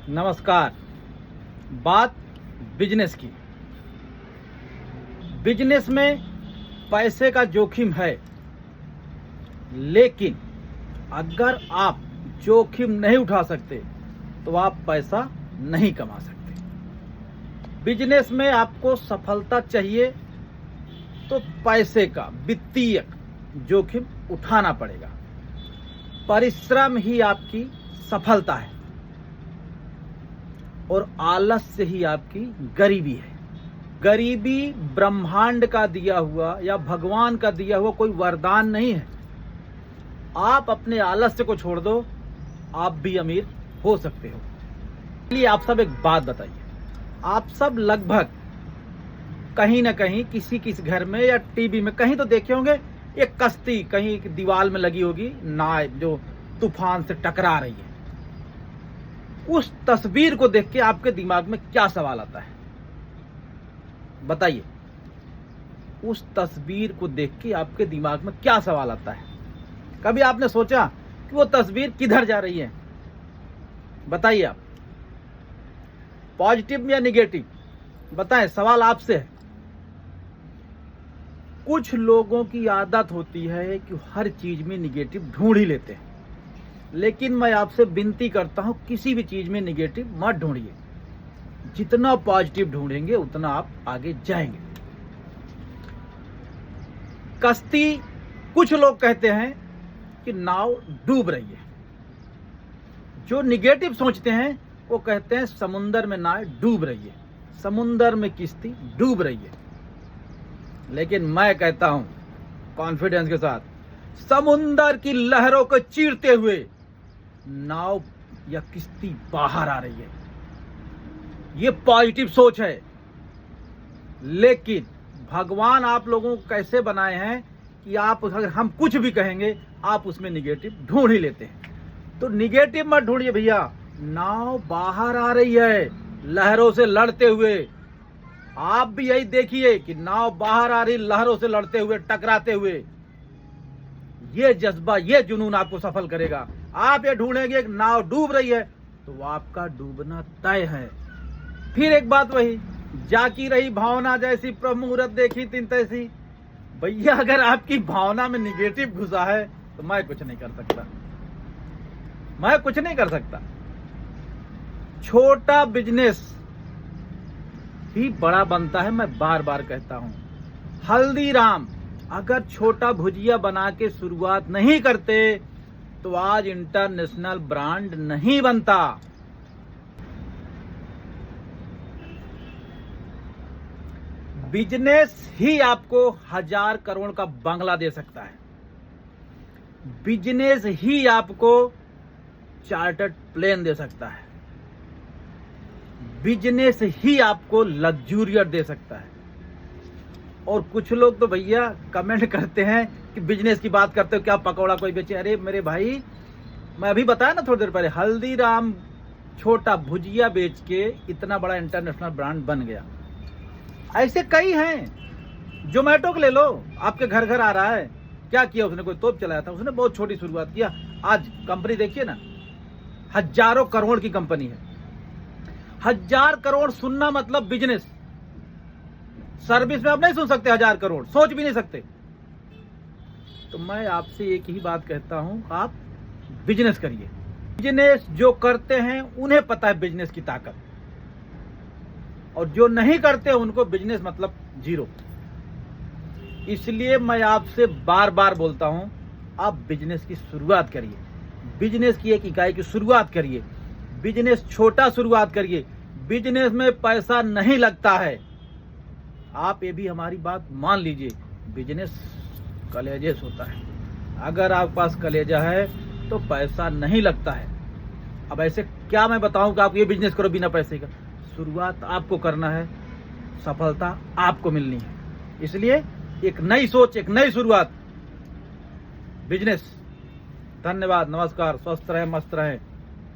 नमस्कार। बात बिजनेस की। बिजनेस में पैसे का जोखिम है, लेकिन अगर आप जोखिम नहीं उठा सकते तो आप पैसा नहीं कमा सकते। बिजनेस में आपको सफलता चाहिए तो पैसे का वित्तीय जोखिम उठाना पड़ेगा। परिश्रम ही आपकी सफलता है और आलस्य ही आपकी गरीबी है। गरीबी ब्रह्मांड का दिया हुआ या भगवान का दिया हुआ कोई वरदान नहीं है। आप अपने आलस्य को छोड़ दो, आप भी अमीर हो सकते हो। चलिए आप सब एक बात बताइए, आप सब लगभग कहीं ना कहीं किसी घर में या टीवी में कहीं तो देखे होंगे, एक कश्ती कहीं दीवार में लगी होगी, नाव जो तूफान से टकरा रही है। उस तस्वीर को देख के आपके दिमाग में क्या सवाल आता है बताइए। उस तस्वीर को देख के आपके दिमाग में क्या सवाल आता है? कभी आपने सोचा कि वो तस्वीर किधर जा रही है? बताइए आप, पॉजिटिव या निगेटिव? बताएं, सवाल आपसे है। कुछ लोगों की आदत होती है कि हर चीज में निगेटिव ढूंढ ही लेते हैं, लेकिन मैं आपसे विनती करता हूं किसी भी चीज में निगेटिव मत ढूंढिए। जितना पॉजिटिव ढूंढेंगे उतना आप आगे जाएंगे। कश्ती, कुछ लोग कहते हैं कि नाव डूब रही है। जो निगेटिव सोचते हैं वो कहते हैं समुंदर में नाव डूब रही है, समुंदर में किश्ती डूब रही है। लेकिन मैं कहता हूं कॉन्फिडेंस के साथ, समुंदर की लहरों को चीरते हुए नाव या किश्ती बाहर आ रही है। ये पॉजिटिव सोच है। लेकिन भगवान आप लोगों को कैसे बनाए हैं कि आप अगर हम कुछ भी कहेंगे आप उसमें निगेटिव ढूंढ ही लेते हैं। तो निगेटिव मत ढूंढिए भैया, नाव बाहर आ रही है लहरों से लड़ते हुए। आप भी यही देखिए कि नाव बाहर आ रही, लहरों से लड़ते हुए, टकराते हुए। ये जज्बा, ये जुनून आपको सफल करेगा। आप ये ढूंढेंगे एक नाव डूब रही है तो आपका डूबना तय है। फिर एक बात वही, जाकी रही भावना जैसी प्रभु मुहूर्त देखी तिन तैसी। भैया अगर आपकी भावना में निगेटिव घुसा है तो मैं कुछ नहीं कर सकता, मैं कुछ नहीं कर सकता। छोटा बिजनेस ही बड़ा बनता है, मैं बार बार कहता हूं। हल्दीराम अगर छोटा भुजिया बना के शुरुआत नहीं करते तो आज इंटरनेशनल ब्रांड नहीं बनता। बिजनेस ही आपको 1000 करोड़ का बंगला दे सकता है। बिजनेस ही आपको चार्टर्ड प्लेन दे सकता है। बिजनेस ही आपको लग्जूरियत दे सकता है। और कुछ लोग तो भैया कमेंट करते हैं कि बिजनेस की बात करते हो क्या पकौड़ा कोई बेचे। अरे मेरे भाई, मैं अभी बताया ना थोड़ी देर पहले, हल्दीराम छोटा भुजिया बेच के इतना बड़ा इंटरनेशनल ब्रांड बन गया। ऐसे कई हैं। जोमेटो को ले लो, आपके घर घर आ रहा है। क्या किया उसने? कोई तोप चलाया था उसने, बहुत छोटी शुरुआत किया। आज कंपनी देखिए ना, हजारों करोड़ की कंपनी है। 1000 करोड़ सुनना मतलब बिजनेस। सर्विस में आप नहीं सुन सकते 1000 करोड़, सोच भी नहीं सकते। तो मैं आपसे एक ही बात कहता हूं, आप बिजनेस करिए। बिजनेस जो करते हैं उन्हें पता है बिजनेस की ताकत, और जो नहीं करते उनको बिजनेस मतलब जीरो। इसलिए मैं आपसे बार बार बोलता हूं, आप बिजनेस की शुरुआत करिए। बिजनेस की एक इकाई की शुरुआत करिए। बिजनेस छोटा शुरुआत करिए। बिजनेस में पैसा नहीं लगता है। आप ये भी हमारी बात मान लीजिए, बिजनेस कलेजे से होता है। अगर आपके पास कलेजा है तो पैसा नहीं लगता है। अब ऐसे क्या मैं बताऊं कि आप ये बिजनेस करो बिना पैसे का? शुरुआत आपको करना है, सफलता आपको मिलनी है। इसलिए एक नई सोच, एक नई शुरुआत, बिजनेस। धन्यवाद, नमस्कार, स्वस्थ रहें, मस्त रहें।